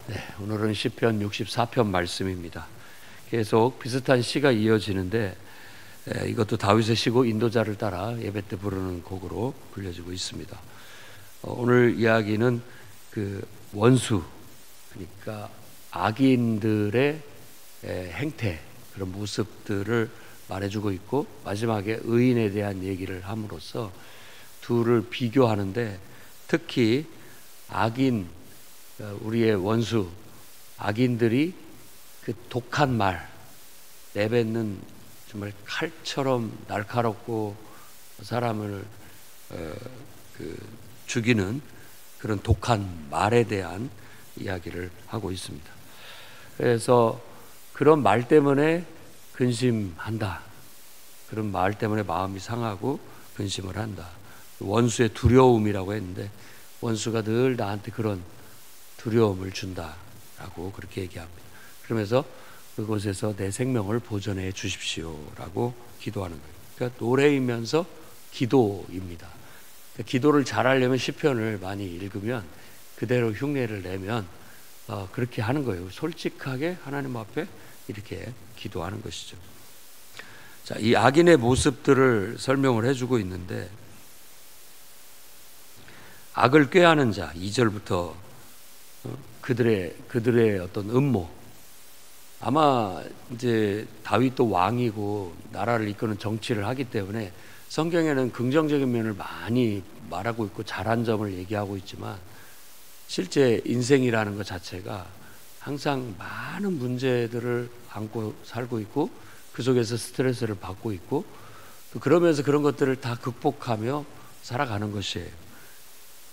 네, 오늘은 시편 64편 말씀입니다. 계속 비슷한 시가 이어지는데 이것도 다윗의 시고 인도자를 따라 예배 때 부르는 곡으로 불려지고 있습니다. 오늘 이야기는 그 원수, 그러니까 악인들의 행태, 그런 모습들을 말해주고 있고, 마지막에 의인에 대한 얘기를 함으로써 둘을 비교하는데, 특히 악인, 우리의 원수, 악인들이 그 독한 말, 내뱉는 정말 칼처럼 날카롭고 사람을 죽이는 그런 독한 말에 대한 이야기를 하고 있습니다. 그래서 그런 말 때문에 근심한다. 그런 말 때문에 마음이 상하고 근심을 한다. 원수의 두려움이라고 했는데, 원수가 늘 나한테 그런 두려움을 준다라고 그렇게 얘기합니다. 그러면서 그곳에서 내 생명을 보존해 주십시오라고 기도하는 거예요. 그러니까 노래이면서 기도입니다. 그러니까 기도를 잘하려면 시편을 많이 읽으면, 그대로 흉내를 내면 그렇게 하는 거예요. 솔직하게 하나님 앞에 이렇게 기도하는 것이죠. 자, 이 악인의 모습들을 설명을 해주고 있는데, 악을 꾀하는 자, 2절부터 그들의 어떤 음모, 아마 이제 다윗도 왕이고 나라를 이끄는 정치를 하기 때문에 성경에는 긍정적인 면을 많이 말하고 있고 잘한 점을 얘기하고 있지만, 실제 인생이라는 것 자체가 항상 많은 문제들을 안고 살고 있고, 그 속에서 스트레스를 받고 있고, 또 그러면서 그런 것들을 다 극복하며 살아가는 것이에요.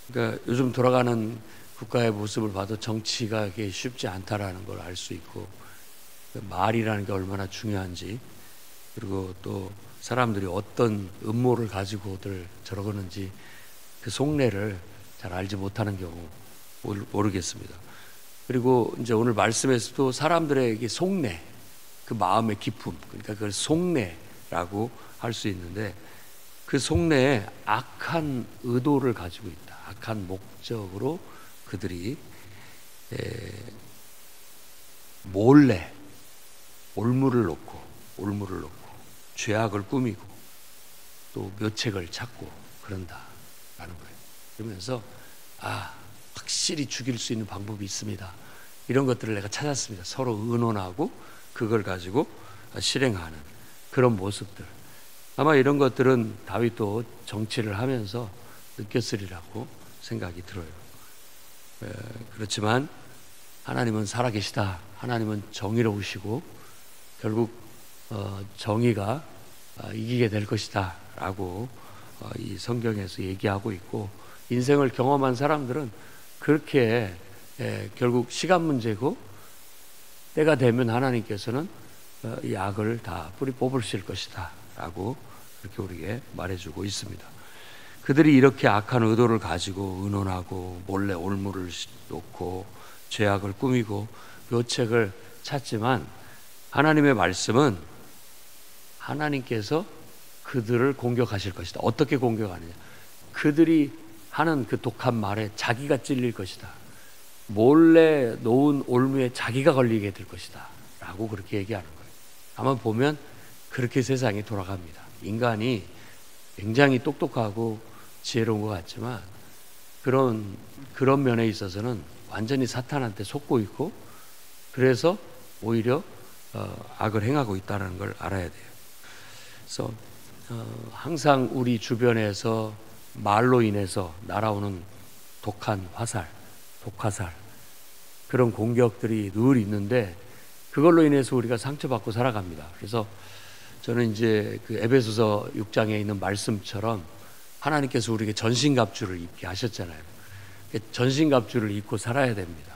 그러니까 요즘 돌아가는 국가의 모습을 봐도 정치가 쉽지 않다라는 걸 알 수 있고, 말이라는 게 얼마나 중요한지, 그리고 또 사람들이 어떤 음모를 가지고들 저러는지 그 속내를 잘 알지 못하는 경우 모르겠습니다. 그리고 이제 오늘 말씀에서도 사람들의 속내, 그 마음의 깊음, 그러니까 그걸 속내라고 할 수 있는데, 그 속내에 악한 의도를 가지고 있다. 악한 목적으로 그들이 몰래 올무를 놓고 죄악을 꾸미고 또 묘책을 찾고 그런다라는 거예요. 그러면서 확실히 죽일 수 있는 방법이 있습니다. 이런 것들을 내가 찾았습니다. 서로 의논하고 그걸 가지고 실행하는 그런 모습들. 아마 이런 것들은 다윗도 정치를 하면서 느꼈으리라고 생각이 들어요. 그렇지만 하나님은 살아계시다. 하나님은 정의로우시고 결국 정의가 이기게 될 것이다 라고 이 성경에서 얘기하고 있고, 인생을 경험한 사람들은 그렇게 결국 시간 문제고, 때가 되면 하나님께서는 이 악을 다 뿌리 뽑으실 것이다 라고 그렇게 우리에게 말해주고 있습니다. 그들이 이렇게 악한 의도를 가지고 의논하고 몰래 올무를 놓고 죄악을 꾸미고 묘책을 찾지만, 하나님의 말씀은 하나님께서 그들을 공격하실 것이다. 어떻게 공격하느냐? 그들이 하는 그 독한 말에 자기가 찔릴 것이다. 몰래 놓은 올무에 자기가 걸리게 될 것이다 라고 그렇게 얘기하는 거예요. 아마 보면 그렇게 세상이 돌아갑니다. 인간이 굉장히 똑똑하고 지혜로운 것 같지만, 그런 면에 있어서는 완전히 사탄한테 속고 있고, 그래서 오히려 악을 행하고 있다는 걸 알아야 돼요. 그래서 항상 우리 주변에서 말로 인해서 날아오는 독한 화살, 독화살, 그런 공격들이 늘 있는데, 그걸로 인해서 우리가 상처받고 살아갑니다. 그래서 저는 이제 그 에베소서 6장에 있는 말씀처럼 하나님께서 우리에게 전신갑주를 입게 하셨잖아요. 전신갑주를 입고 살아야 됩니다.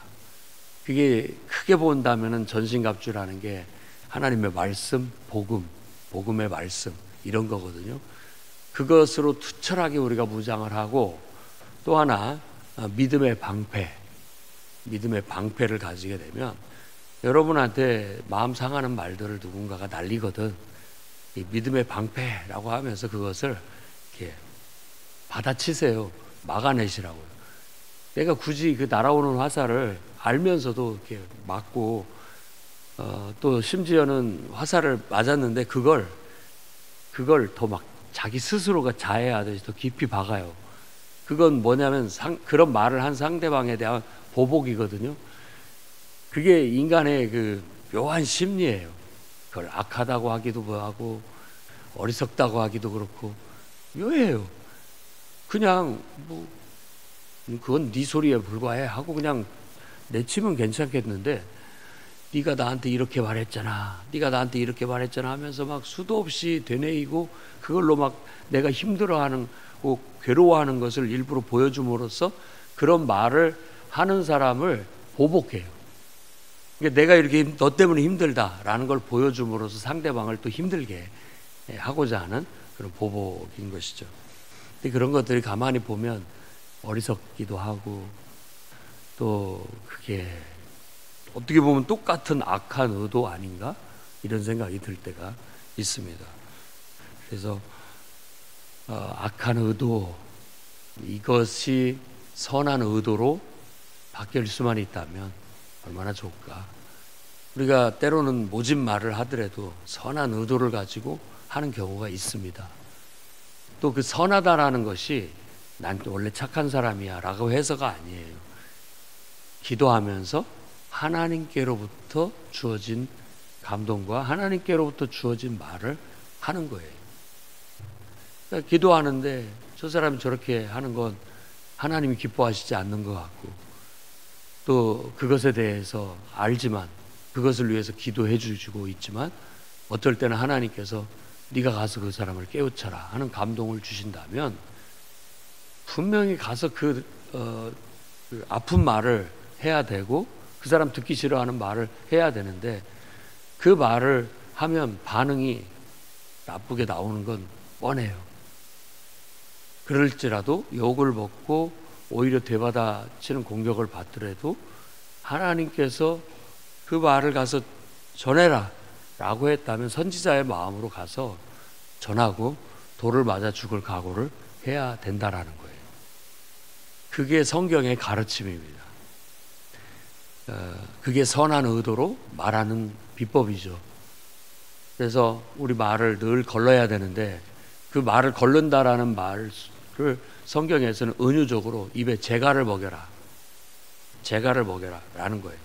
그게 크게 본다면은 전신갑주라는 게 하나님의 말씀, 복음의 말씀, 이런 거거든요. 그것으로 투철하게 우리가 무장을 하고, 또 하나 믿음의 방패를 가지게 되면, 여러분한테 마음 상하는 말들을 누군가가 날리거든, 이 믿음의 방패라고 하면서 그것을 이렇게 받아치세요. 막아내시라고요. 내가 굳이 그 날아오는 화살을 알면서도 이렇게 맞고, 또 심지어는 화살을 맞았는데 그걸 더 막 자기 스스로가 자해하듯이 더 깊이 박아요. 그건 뭐냐면 그런 말을 한 상대방에 대한 보복이거든요. 그게 인간의 그 묘한 심리예요. 그걸 악하다고 하기도 하고 어리석다고 하기도 그렇고 묘해요. 그냥 뭐 그건 네 소리에 불과해 하고 그냥 내치면 괜찮겠는데, 네가 나한테 이렇게 말했잖아, 네가 나한테 이렇게 말했잖아 하면서 막 수도 없이 되뇌이고 그걸로 막 내가 힘들어하는 괴로워하는 것을 일부러 보여줌으로써 그런 말을 하는 사람을 보복해요. 그러니까 내가 이렇게 너 때문에 힘들다라는 걸 보여줌으로써 상대방을 또 힘들게 하고자 하는 그런 보복인 것이죠. 근데 그런 것들이 가만히 보면 어리석기도 하고, 또 그게 어떻게 보면 똑같은 악한 의도 아닌가 이런 생각이 들 때가 있습니다. 그래서 악한 의도, 이것이 선한 의도로 바뀔 수만 있다면 얼마나 좋을까. 우리가 때로는 모진 말을 하더라도 선한 의도를 가지고 하는 경우가 있습니다. 또 그 선하다라는 것이 난 원래 착한 사람이야 라고 해서가 아니에요. 기도하면서 하나님께로부터 주어진 감동과 하나님께로부터 주어진 말을 하는 거예요. 그러니까 기도하는데 저 사람이 저렇게 하는 건 하나님이 기뻐하시지 않는 것 같고, 또 그것에 대해서 알지만 그것을 위해서 기도해 주시고 있지만 어떨 때는 하나님께서 네가 가서 그 사람을 깨우쳐라 하는 감동을 주신다면 분명히 가서 그 아픈 말을 해야 되고 그 사람 듣기 싫어하는 말을 해야 되는데, 그 말을 하면 반응이 나쁘게 나오는 건 뻔해요. 그럴지라도 욕을 먹고 오히려 되받아치는 공격을 받더라도 하나님께서 그 말을 가서 전해라 라고 했다면 선지자의 마음으로 가서 전하고 돌을 맞아 죽을 각오를 해야 된다라는 거예요. 그게 성경의 가르침입니다. 그게 선한 의도로 말하는 비법이죠. 그래서 우리 말을 늘 걸러야 되는데, 그 말을 걸른다라는 말을 성경에서는 은유적으로 입에 재갈을 먹여라, 재갈을 먹여라 라는 거예요.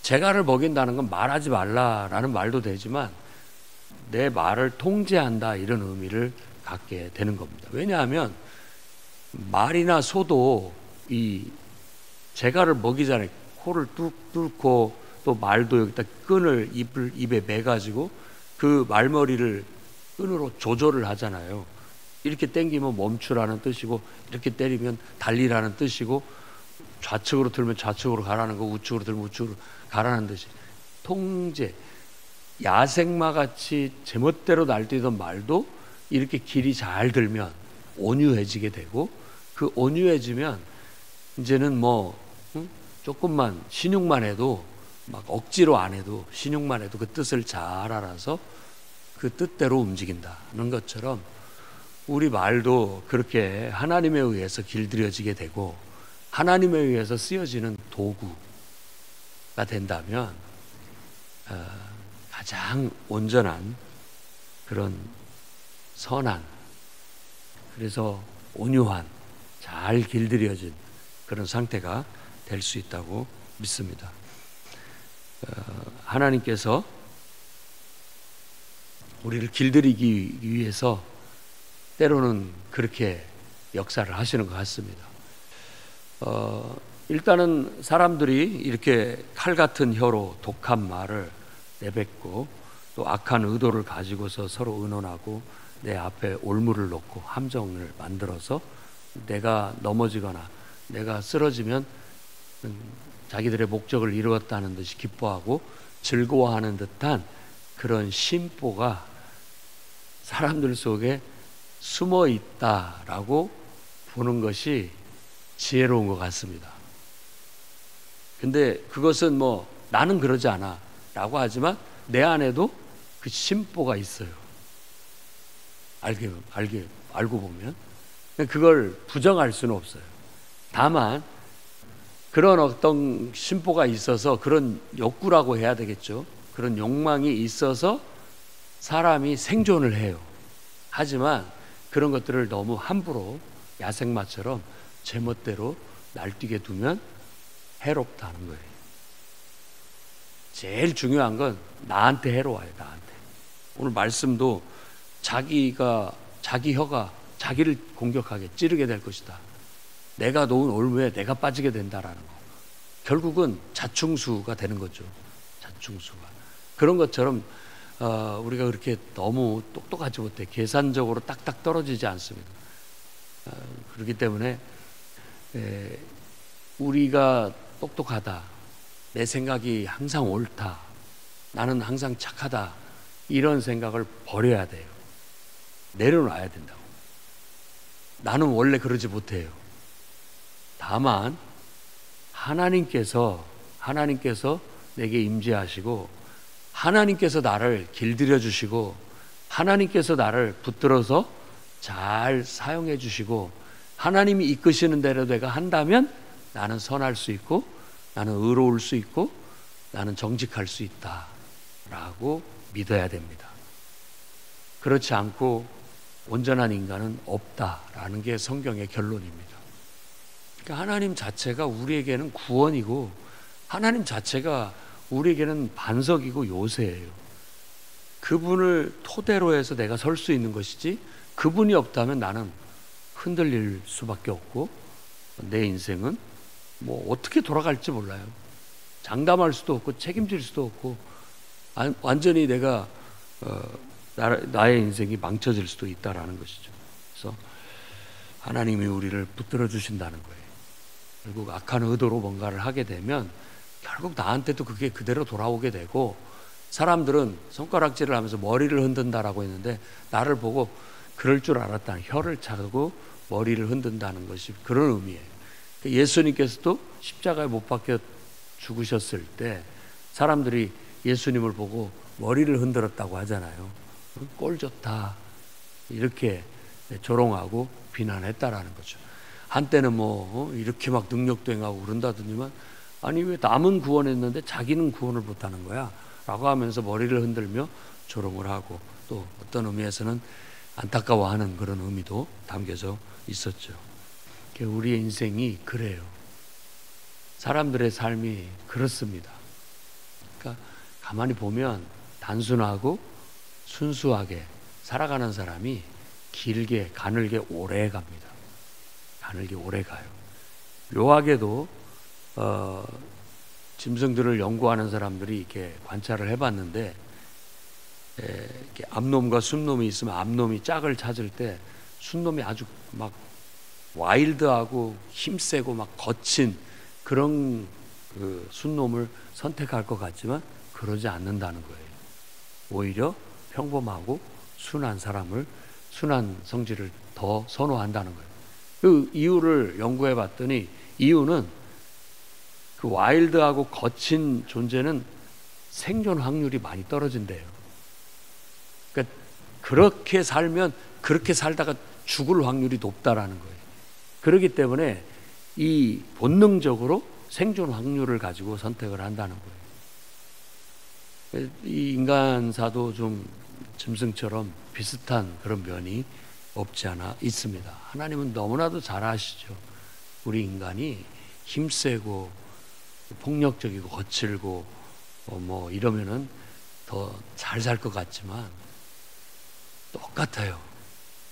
재갈을 먹인다는 건 말하지 말라라는 말도 되지만 내 말을 통제한다 이런 의미를 갖게 되는 겁니다. 왜냐하면 말이나 소도 이 재갈을 먹이잖아요. 코를 뚝 뚫고 또 말도 여기다 끈을 입에 매가지고 그 말머리를 끈으로 조절을 하잖아요. 이렇게 당기면 멈추라는 뜻이고, 이렇게 때리면 달리라는 뜻이고, 좌측으로 들면 좌측으로 가라는 거, 우측으로 들면 우측으로 가라는 뜻이 통제. 야생마같이 제멋대로 날뛰던 말도 이렇게 길이 잘 들면 온유해지게 되고, 그 온유해지면 이제는 뭐 조금만 신용만 해도, 막 억지로 안 해도 신용만 해도 그 뜻을 잘 알아서 그 뜻대로 움직인다는 것처럼 우리 말도 그렇게 하나님에 의해서 길들여지게 되고 하나님에 의해서 쓰여지는 도구가 된다면 가장 온전한 그런 선한, 그래서 온유한, 잘 길들여진 그런 상태가 될 수 있다고 믿습니다. 하나님께서 우리를 길들이기 위해서 때로는 그렇게 역사를 하시는 것 같습니다. 일단은 사람들이 이렇게 칼 같은 혀로 독한 말을 내뱉고 또 악한 의도를 가지고서 서로 의논하고 내 앞에 올무를 놓고 함정을 만들어서 내가 넘어지거나 내가 쓰러지면 자기들의 목적을 이루었다는 듯이 기뻐하고 즐거워하는 듯한 그런 심보가 사람들 속에 숨어 있다라고 보는 것이 지혜로운 것 같습니다. 근데 그것은 뭐 나는 그러지 않아 라고 하지만 내 안에도 그 심보가 있어요. 알고 보면 그걸 부정할 수는 없어요. 다만 그런 어떤 심보가 있어서, 그런 욕구라고 해야 되겠죠. 그런 욕망이 있어서 사람이 생존을 해요. 하지만 그런 것들을 너무 함부로 야생마처럼 제멋대로 날뛰게 두면 해롭다는 거예요. 제일 중요한 건 나한테 해로워요. 나한테. 오늘 말씀도 자기 혀가 자기를 공격하게 찌르게 될 것이다. 내가 놓은 올무에 내가 빠지게 된다라는 거. 결국은 자충수가 되는 거죠. 자충수가. 그런 것처럼 우리가 그렇게 너무 똑똑하지 못해. 계산적으로 딱딱 떨어지지 않습니다. 그렇기 때문에 우리가 똑똑하다, 내 생각이 항상 옳다, 나는 항상 착하다, 이런 생각을 버려야 돼요. 내려놔야 된다고. 나는 원래 그러지 못해요. 다만 하나님께서 내게 임재하시고, 하나님께서 나를 길들여 주시고, 하나님께서 나를 붙들어서 잘 사용해 주시고, 하나님이 이끄시는 대로 내가 한다면 나는 선할 수 있고, 나는 의로울 수 있고, 나는 정직할 수 있다라고 믿어야 됩니다. 그렇지 않고 온전한 인간은 없다라는 게 성경의 결론입니다. 그러니까 하나님 자체가 우리에게는 구원이고, 하나님 자체가 우리에게는 반석이고 요새예요. 그분을 토대로 해서 내가 설 수 있는 것이지, 그분이 없다면 나는 흔들릴 수밖에 없고, 내 인생은 뭐 어떻게 돌아갈지 몰라요. 장담할 수도 없고 책임질 수도 없고, 완전히 내가 나의 인생이 망쳐질 수도 있다라는 것이죠. 그래서 하나님이 우리를 붙들어 주신다는 거예요. 결국 악한 의도로 뭔가를 하게 되면 결국 나한테도 그게 그대로 돌아오게 되고, 사람들은 손가락질을 하면서 머리를 흔든다라고 했는데, 나를 보고 그럴 줄 알았다, 혀를 차고 머리를 흔든다는 것이 그런 의미예요. 예수님께서도 십자가에 못 박혀 죽으셨을 때 사람들이 예수님을 보고 머리를 흔들었다고 하잖아요. 꼴 좋다, 이렇게 조롱하고 비난했다라는 거죠. 한때는 뭐 이렇게 막 능력도 행하고 그런다더니만, 아니 왜 남은 구원했는데 자기는 구원을 못하는 거야? 라고 하면서 머리를 흔들며 조롱을 하고, 또 어떤 의미에서는 안타까워하는 그런 의미도 담겨져 있었죠. 우리의 인생이 그래요. 사람들의 삶이 그렇습니다. 그러니까 가만히 보면 단순하고 순수하게 살아가는 사람이 길게, 가늘게 오래 갑니다. 가늘게 오래 가요. 묘하게도 짐승들을 연구하는 사람들이 이렇게 관찰을 해봤는데, 이렇게 암놈과 순놈이 있으면 암놈이 짝을 찾을 때 순놈이 아주 막 와일드하고 힘세고 막 거친 그런 그 순놈을 선택할 것 같지만 그러지 않는다는 거예요. 오히려 평범하고 순한 사람을, 순한 성질을 더 선호한다는 거예요. 그 이유를 연구해 봤더니, 이유는 그 와일드하고 거친 존재는 생존 확률이 많이 떨어진대요. 그러니까 그렇게 살면, 그렇게 살다가 죽을 확률이 높다라는 거예요. 그렇기 때문에 이 본능적으로 생존 확률을 가지고 선택을 한다는 거예요. 이 인간사도 좀 짐승처럼 비슷한 그런 면이 없지 않아 있습니다. 하나님은 너무나도 잘 아시죠. 우리 인간이 힘세고 폭력적이고 거칠고 뭐 이러면은 더 잘 살 것 같지만 똑같아요.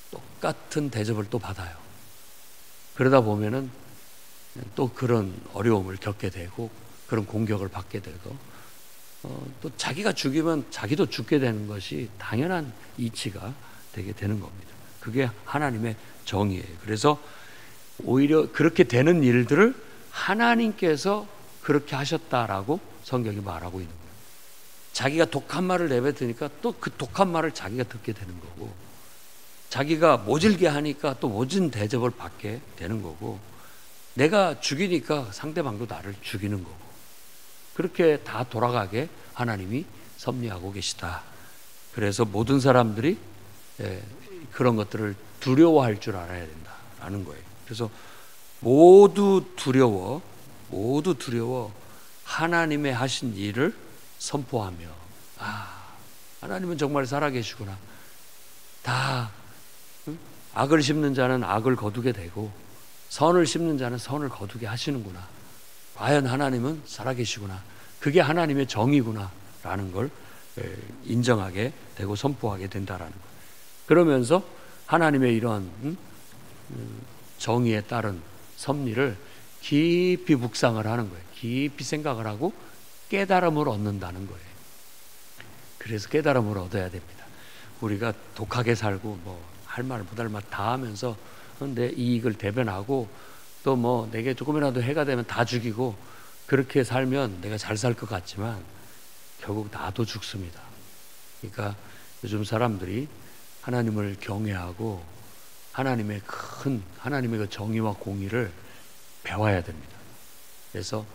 똑같은 대접을 또 받아요. 그러다 보면은 또 그런 어려움을 겪게 되고, 그런 공격을 받게 되고, 또 자기가 죽이면 자기도 죽게 되는 것이 당연한 이치가 되게 되는 겁니다. 그게 하나님의 정의예요. 그래서 오히려 그렇게 되는 일들을 하나님께서 그렇게 하셨다라고 성경이 말하고 있는 거예요. 자기가 독한 말을 내뱉으니까 또 그 독한 말을 자기가 듣게 되는 거고, 자기가 모질게 하니까 또 모진 대접을 받게 되는 거고, 내가 죽이니까 상대방도 나를 죽이는 거고, 그렇게 다 돌아가게 하나님이 섭리하고 계시다. 그래서 모든 사람들이 그런 것들을 두려워할 줄 알아야 된다라는 거예요. 그래서 모두 두려워 모두 두려워 하나님의 하신 일을 선포하며, 하나님은 정말 살아계시구나. 다 악을 심는 자는 악을 거두게 되고 선을 심는 자는 선을 거두게 하시는구나. 과연 하나님은 살아계시구나. 그게 하나님의 정의구나 라는 걸 인정하게 되고 선포하게 된다라는 거예요. 그러면서 하나님의 이런 정의에 따른 섭리를 깊이 묵상을 하는 거예요. 깊이 생각을 하고 깨달음을 얻는다는 거예요. 그래서 깨달음을 얻어야 됩니다. 우리가 독하게 살고 뭐 할 말 못할 말 다 하면서 내 이익을 대변하고 또 뭐 내게 조금이라도 해가 되면 다 죽이고 그렇게 살면 내가 잘 살 것 같지만 결국 나도 죽습니다. 그러니까 요즘 사람들이 하나님을 경외하고 하나님의 그 정의와 공의를 배워야 됩니다. 그래서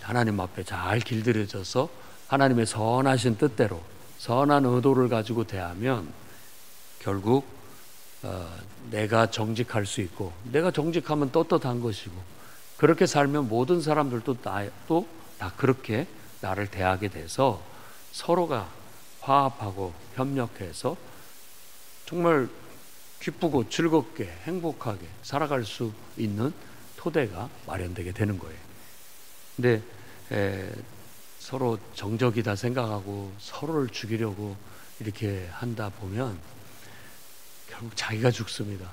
하나님 앞에 잘 길들여져서 하나님의 선하신 뜻대로 선한 의도를 가지고 대하면 결국 내가 정직할 수 있고, 내가 정직하면 떳떳한 것이고, 그렇게 살면 모든 사람들도 또 다 그렇게 나를 대하게 돼서 서로가 화합하고 협력해서 정말 기쁘고 즐겁게 행복하게 살아갈 수 있는 토대가 마련되게 되는 거예요. 근데 서로 정적이다 생각하고 서로를 죽이려고 이렇게 한다 보면 결국 자기가 죽습니다.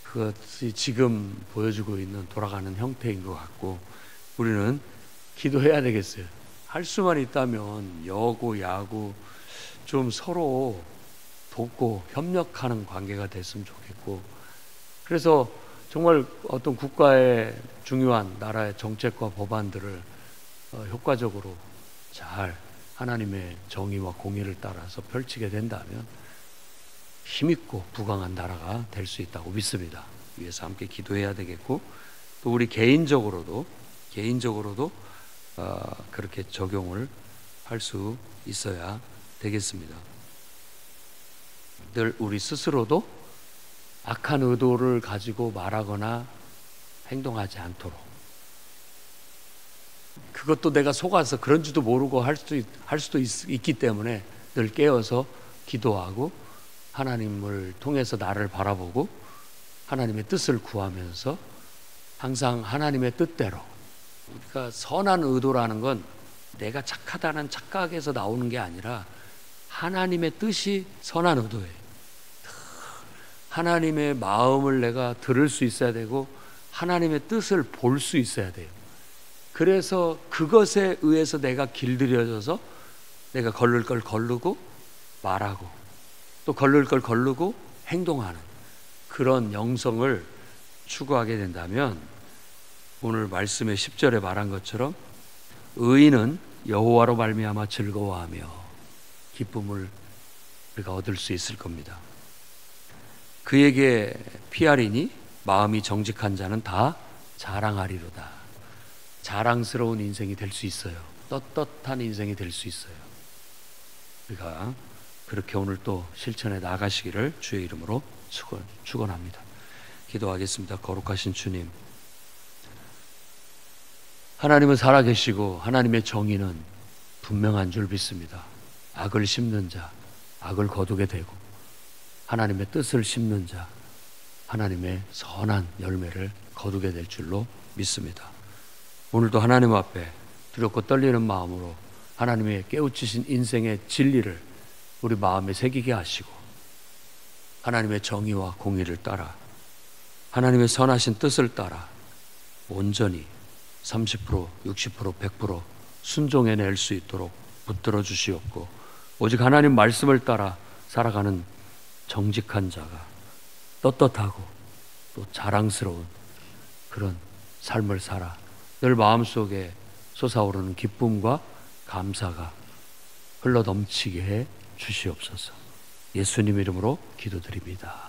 그것이 지금 보여주고 있는 돌아가는 형태인 것 같고, 우리는 기도해야 되겠어요. 할 수만 있다면 여고 야구 좀 서로 돕고 협력하는 관계가 됐으면 좋겠고, 그래서 정말 어떤 국가의 중요한 나라의 정책과 법안들을 효과적으로 잘 하나님의 정의와 공의를 따라서 펼치게 된다면 힘있고 부강한 나라가 될 수 있다고 믿습니다. 위해서 함께 기도해야 되겠고, 또 우리 개인적으로도 그렇게 적용을 할 수 있어야 되겠습니다. 늘 우리 스스로도 악한 의도를 가지고 말하거나 행동하지 않도록, 그것도 내가 속아서 그런지도 모르고 할 수도 있기 때문에 늘 깨어서 기도하고 하나님을 통해서 나를 바라보고 하나님의 뜻을 구하면서 항상 하나님의 뜻대로, 그러니까 선한 의도라는 건 내가 착하다는 착각에서 나오는 게 아니라 하나님의 뜻이 선한 의도예요. 하나님의 마음을 내가 들을 수 있어야 되고 하나님의 뜻을 볼 수 있어야 돼요. 그래서 그것에 의해서 내가 길들여져서 내가 걸를 걸 거르고 말하고 또 걸를 걸 거르고 행동하는 그런 영성을 추구하게 된다면, 오늘 말씀의 10절에 말한 것처럼 의인은 여호와로 말미암아 즐거워하며 기쁨을 우리가 얻을 수 있을 겁니다. 그에게 피하리니 마음이 정직한 자는 다 자랑하리로다. 자랑스러운 인생이 될 수 있어요. 떳떳한 인생이 될 수 있어요. 우리가 그렇게 오늘 또 실천해 나가시기를 주의 이름으로 축원합니다. 기도하겠습니다. 거룩하신 주님, 하나님은 살아계시고 하나님의 정의는 분명한 줄 믿습니다. 악을 심는 자, 악을 거두게 되고 하나님의 뜻을 심는 자, 하나님의 선한 열매를 거두게 될 줄로 믿습니다. 오늘도 하나님 앞에 두렵고 떨리는 마음으로 하나님의 깨우치신 인생의 진리를 우리 마음에 새기게 하시고 하나님의 정의와 공의를 따라 하나님의 선하신 뜻을 따라 온전히 30%, 60%, 100% 순종해낼 수 있도록 붙들어 주시옵고, 오직 하나님 말씀을 따라 살아가는 정직한 자가 떳떳하고 또 자랑스러운 그런 삶을 살아 늘 마음속에 솟아오르는 기쁨과 감사가 흘러넘치게 해 주시옵소서. 예수님 이름으로 기도드립니다.